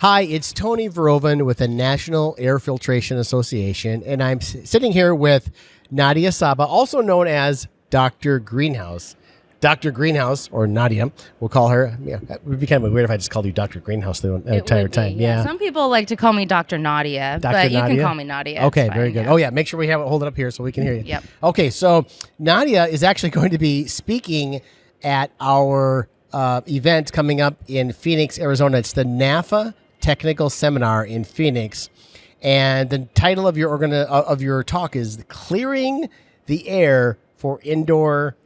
Hi, it's Tony Veroeven with the National Air Filtration Association, and I'm sitting here with Nadia Sabeh, also known as Dr. Greenhouse. Dr. Greenhouse, or Nadia, we'll call her. Yeah, it would be kind of weird if I just called you Dr. Greenhouse the entire time. Yeah. Some people like to call me Dr. Nadia, but you can call me Nadia. Okay, very good. Yeah. Oh, yeah, make sure we have it hold it up here so we can hear you. Yep. Okay, so Nadia is actually going to be speaking at our event coming up in Phoenix, Arizona. It's the NAFA Technical Seminar in Phoenix, and the title of your talk is "Clearing the Air for Indoor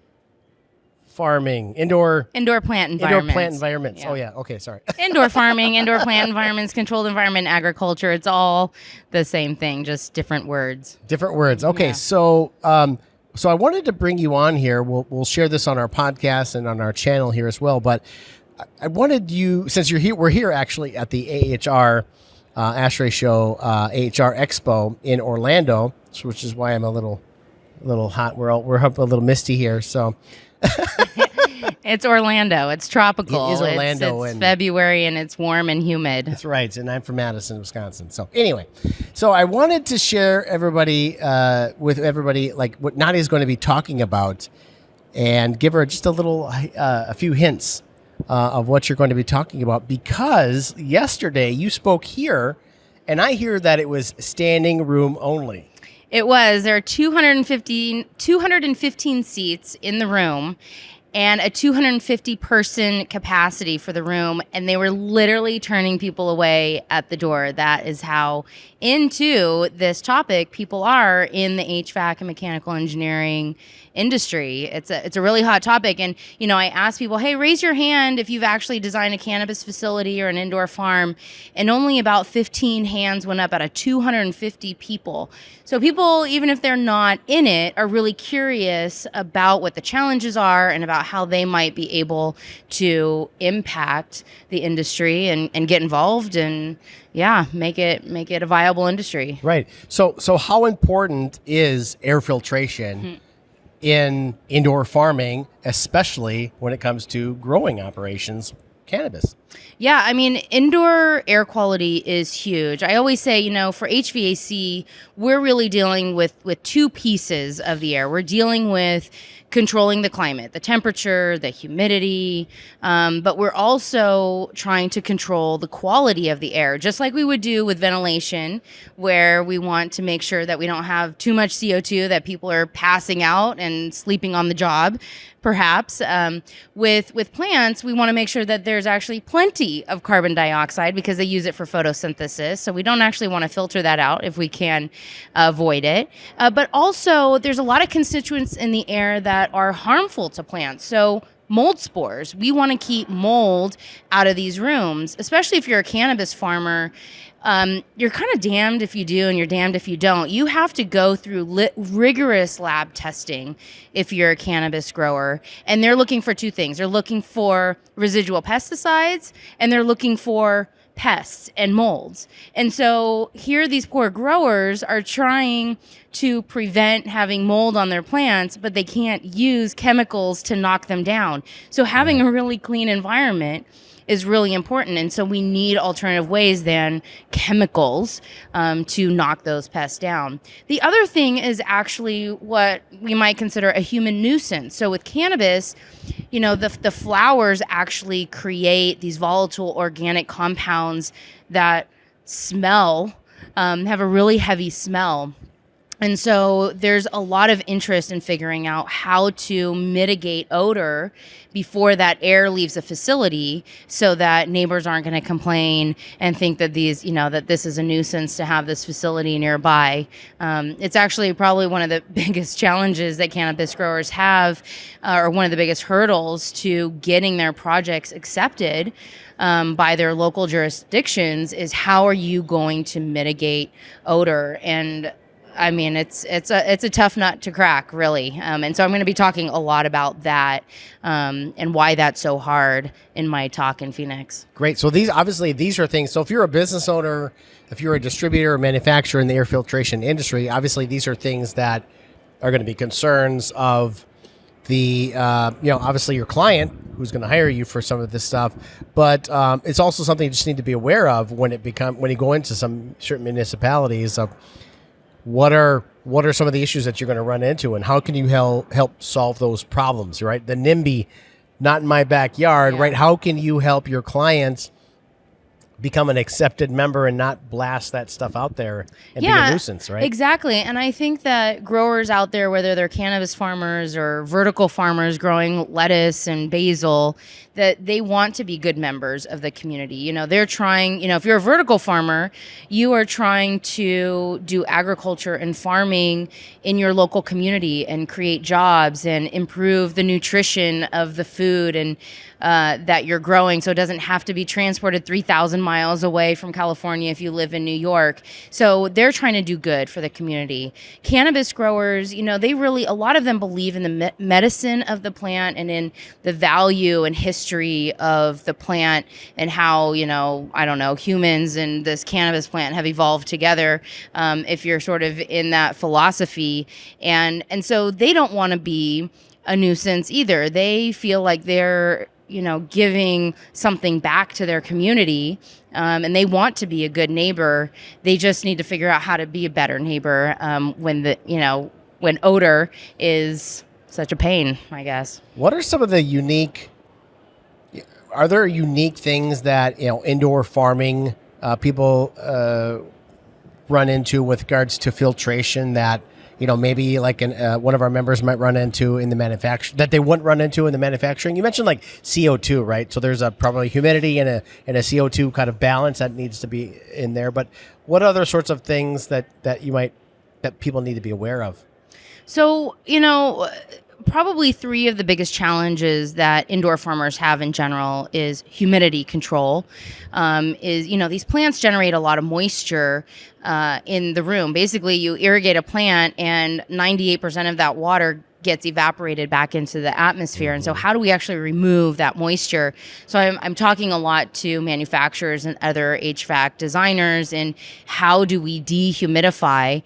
Farming." Indoor plant environments. Yeah. Oh yeah. Okay. Sorry. Indoor farming, indoor plant environments, controlled environment, agriculture. It's all the same thing, just different words. Different words. Okay. Yeah. So I wanted to bring you on here. We'll share this on our podcast and on our channel here as well. But I wanted you, since you're here, we're here actually at the AHR ASHRAE show, AHR Expo in Orlando, which is why I'm a little hot. We're up a little misty here. So. It's Orlando. It's tropical. It is Orlando. It's February and it's warm and humid. That's right. And I'm from Madison, Wisconsin. So anyway, I wanted to share with everybody like what Nadia is going to be talking about, and give her just a few hints of what you're going to be talking about, because yesterday you spoke here, and I hear that it was standing room only. It was. There are 215 seats in the room and a 250-person capacity for the room, and they were literally turning people away at the door. That is how into this topic people are in the HVAC and mechanical engineering industry. It's a really hot topic. And, I asked people, hey, raise your hand if you've actually designed a cannabis facility or an indoor farm. And only about 15 hands went up out of 250 people. So people, even if they're not in it, are really curious about what the challenges are and about how they might be able to impact the industry and get involved and make it a viable industry. Right. So how important is air filtration in indoor farming, especially when it comes to growing operations, cannabis? Yeah, I mean, indoor air quality is huge. I always say, for HVAC, we're really dealing with two pieces of the air. We're dealing with controlling the climate, the temperature, the humidity, but we're also trying to control the quality of the air, just like we would do with ventilation, where we want to make sure that we don't have too much CO2 that people are passing out and sleeping on the job. Perhaps with plants, we want to make sure that there's actually plenty of carbon dioxide because they use it for photosynthesis. So we don't actually want to filter that out if we can avoid it. But also, there's a lot of constituents in the air that are harmful to plants. So mold spores. We want to keep mold out of these rooms, especially if you're a cannabis farmer. You're kind of damned if you do and you're damned if you don't. You have to go through rigorous lab testing if you're a cannabis grower. And they're looking for two things. They're looking for residual pesticides, and they're looking for pests and molds. And so here these poor growers are trying to prevent having mold on their plants, but they can't use chemicals to knock them down. So having a really clean environment is really important. And so we need alternative ways than chemicals to knock those pests down. The other thing is actually what we might consider a human nuisance. So with cannabis, the flowers actually create these volatile organic compounds that smell, have a really heavy smell. And so there's a lot of interest in figuring out how to mitigate odor before that air leaves a facility so that neighbors aren't going to complain and think that that this is a nuisance to have this facility nearby. It's actually probably one of the biggest challenges that cannabis growers have, or one of the biggest hurdles to getting their projects accepted by their local jurisdictions, is how are you going to mitigate odor? And I mean, it's a tough nut to crack, really. And so I'm going to be talking a lot about that and why that's so hard in my talk in Phoenix. Great. So these are things. So if you're a business owner, if you're a distributor or manufacturer in the air filtration industry, obviously these are things that are going to be concerns of the obviously your client who's going to hire you for some of this stuff, but it's also something you just need to be aware of when you go into some certain municipalities of what are some of the issues that you're going to run into, and how can you help solve those problems, right? The NIMBY, not in my backyard, right? How can you help your clients become an accepted member and not blast that stuff out there and be a nuisance, right? Exactly. And I think that growers out there, whether they're cannabis farmers or vertical farmers growing lettuce and basil, that they want to be good members of the community. They're trying, if you're a vertical farmer, you are trying to do agriculture and farming in your local community and create jobs and improve the nutrition of the food and that you're growing, so it doesn't have to be transported 3,000 miles away from California if you live in New York. So they're trying to do good for the community. Cannabis growers, they really, a lot of them believe in the medicine of the plant and in the value and history of the plant and how, humans and this cannabis plant have evolved together, if you're sort of in that philosophy. And so they don't want to be a nuisance either. They feel like they're giving something back to their community, and they want to be a good neighbor. They just need to figure out how to be a better neighbor when odor is such a pain, I guess. What are some of the are there unique things that, indoor farming people run into with regards to filtration that, maybe like one of our members might run into in the manufacturing that they wouldn't run into in the manufacturing? You mentioned like CO2, right? So there's probably humidity and a CO2 kind of balance that needs to be in there. But what other sorts of things that people need to be aware of? So, probably three of the biggest challenges that indoor farmers have in general is humidity control. These plants generate a lot of moisture in the room. Basically, you irrigate a plant and 98% of that water gets evaporated back into the atmosphere. And so how do we actually remove that moisture? So I'm talking a lot to manufacturers and other HVAC designers, and how do we dehumidify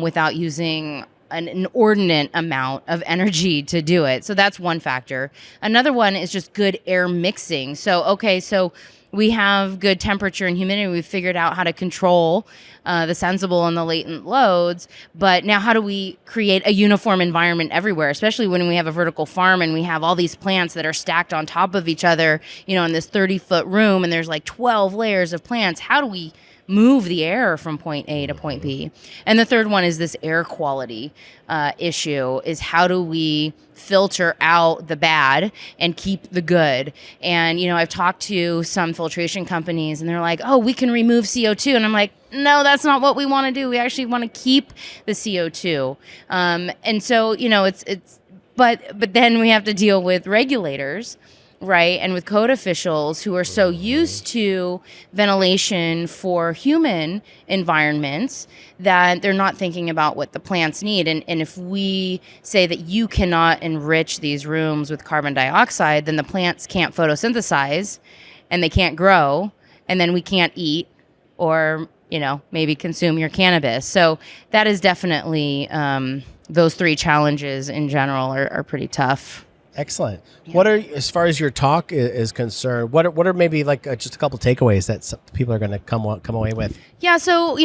without using an inordinate amount of energy to do it. So that's one factor. Another one is just good air mixing. So we have good temperature and humidity. We've figured out how to control the sensible and the latent loads. But now how do we create a uniform environment everywhere, especially when we have a vertical farm and we have all these plants that are stacked on top of each other, in this 30-foot room, and there's like 12 layers of plants. How do we move the air from point A to point B? And the third one is this air quality issue, is how do we filter out the bad and keep the good? And, I've talked to some filtration companies and they're like, oh, we can remove CO2. And I'm like, no, that's not what we want to do. We actually want to keep the CO2. And so, but then we have to deal with regulators, right? And with code officials who are so used to ventilation for human environments that they're not thinking about what the plants need. And if we say that you cannot enrich these rooms with carbon dioxide, then the plants can't photosynthesize and they can't grow, and then we can't eat or, maybe consume your cannabis. So that is definitely, those three challenges in general are pretty tough. Excellent. Yeah. What are, as far as your talk is concerned, what are maybe like just a couple takeaways that people are going to come away with? Yeah. So,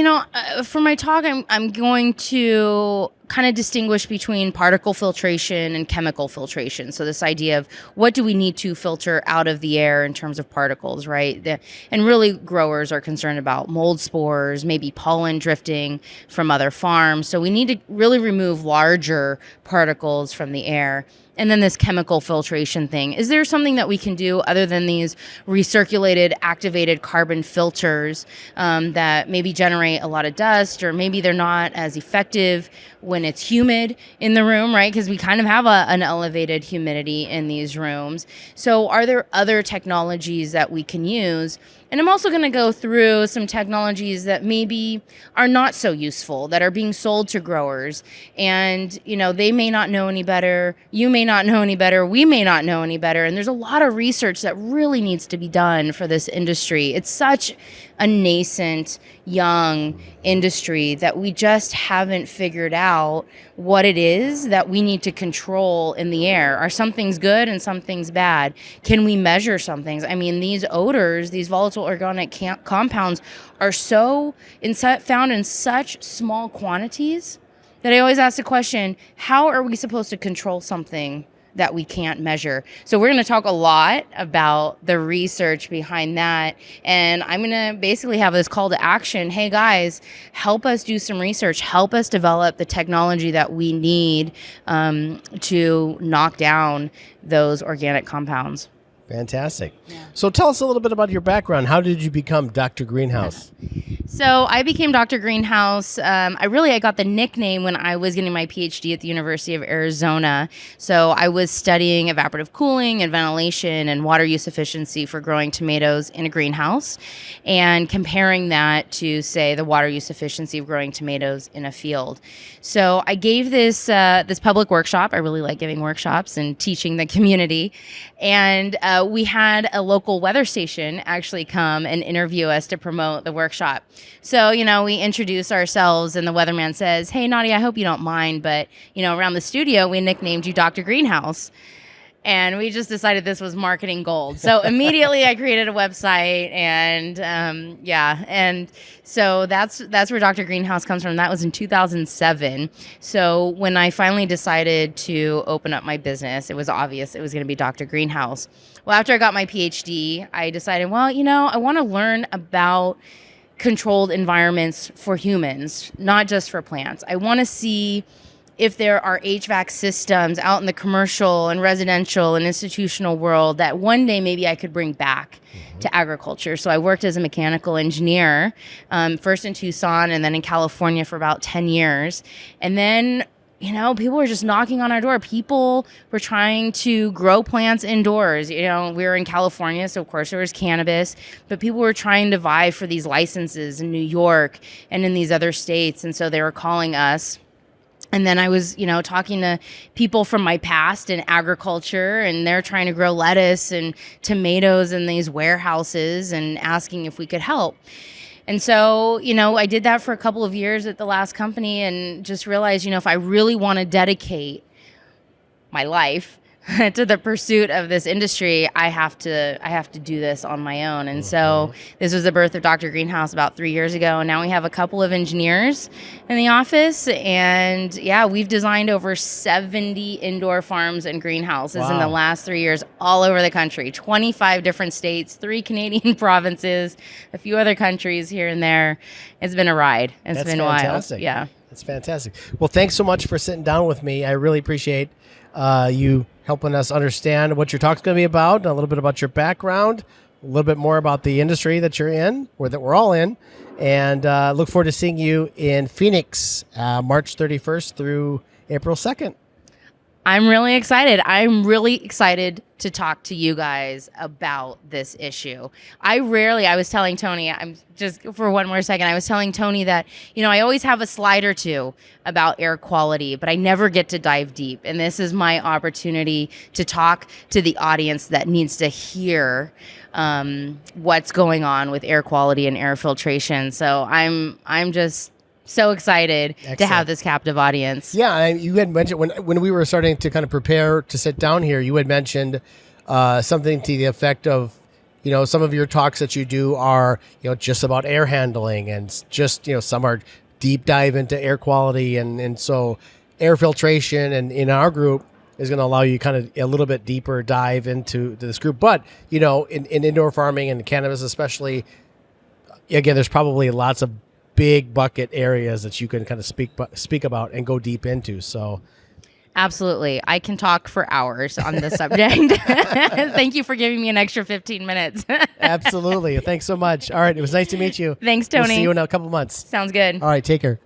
for my talk, I'm going to kind of distinguish between particle filtration and chemical filtration. So this idea of what do we need to filter out of the air in terms of particles, right? And really growers are concerned about mold spores, maybe pollen drifting from other farms. So we need to really remove larger particles from the air. And then this chemical filtration thing. Is there something that we can do other than these recirculated activated carbon filters that maybe generate a lot of dust, or maybe they're not as effective when it's humid in the room, right? Because we kind of have an elevated humidity in these rooms. So are there other technologies that we can use And I'm also going to go through some technologies that maybe are not so useful, that are being sold to growers. And, they may not know any better. You may not know any better. We may not know any better. And there's a lot of research that really needs to be done for this industry. It's such a nascent, young industry that we just haven't figured out what it is that we need to control in the air. Are some things good and some things bad? Can we measure some things? I mean, these odors, these volatile organic compounds are found in such small quantities that I always ask the question, how are we supposed to control something that we can't measure? So we're going to talk a lot about the research behind that. And I'm going to basically have this call to action. Hey guys, help us do some research. Help us develop the technology that we need to knock down those organic compounds. Fantastic. Yeah. So tell us a little bit about your background. How did you become Dr. Greenhouse? So I became Dr. Greenhouse. I got the nickname when I was getting my PhD at the University of Arizona. So I was studying evaporative cooling and ventilation and water use efficiency for growing tomatoes in a greenhouse, and comparing that to, say, the water use efficiency of growing tomatoes in a field. So I gave this public workshop. I really like giving workshops and teaching the community. And we had a local weather station actually come and interview us to promote the workshop. So, we introduce ourselves and the weatherman says, "Hey, Nadia, I hope you don't mind, but, around the studio, we nicknamed you Dr. Greenhouse." And we just decided this was marketing gold. So immediately I created a website and so that's where Dr. Greenhouse comes from. That was in 2007. So when I finally decided to open up my business, it was obvious it was going to be Dr. Greenhouse. Well, after I got my PhD, I decided, I want to learn about controlled environments for humans, not just for plants. I want to see if there are HVAC systems out in the commercial and residential and institutional world that one day maybe I could bring back to agriculture. So I worked as a mechanical engineer, first in Tucson and then in California for about 10 years. And then, people were just knocking on our door. People were trying to grow plants indoors. We were in California, so of course there was cannabis, but people were trying to vie for these licenses in New York and in these other states. And so they were calling us. And then I was, talking to people from my past in agriculture, and they're trying to grow lettuce and tomatoes in these warehouses and asking if we could help. And so, I did that for a couple of years at the last company and just realized, if I really want to dedicate my life to the pursuit of this industry, I have to do this on my own. And so this was the birth of Dr. Greenhouse about 3 years ago. And now we have a couple of engineers in the office. And we've designed over 70 indoor farms and greenhouses in the last 3 years all over the country, 25 different states, 3 Canadian provinces, a few other countries here and there. It's been a ride. It's been fantastic. Wild. Yeah. That's fantastic. Well, thanks so much for sitting down with me. I really appreciate you helping us understand what your talk's going to be about, a little bit about your background, a little bit more about the industry that you're in, or that we're all in, and look forward to seeing you in Phoenix, March 31st through April 2nd. I'm really excited. I'm really excited to talk to you guys about this issue. I was telling Tony, I'm just for one more second, I was telling Tony that, I always have a slide or two about air quality, but I never get to dive deep. And this is my opportunity to talk to the audience that needs to hear what's going on with air quality and air filtration. So I'm just so excited to have this captive audience. Yeah, you had mentioned when we were starting to kind of prepare to sit down here, you had mentioned something to the effect of, some of your talks that you do are, just about air handling, and just, some are deep dive into air quality, and so air filtration, and in our group is going to allow you kind of a little bit deeper dive into this group. But, in indoor farming and cannabis especially, again, there's probably lots of big bucket areas that you can kind of speak about and go deep into. So absolutely. I can talk for hours on this subject. Thank you for giving me an extra 15 minutes. Absolutely. Thanks so much. All right. It was nice to meet you. Thanks, Tony. We'll see you in a couple months. Sounds good. All right. Take care.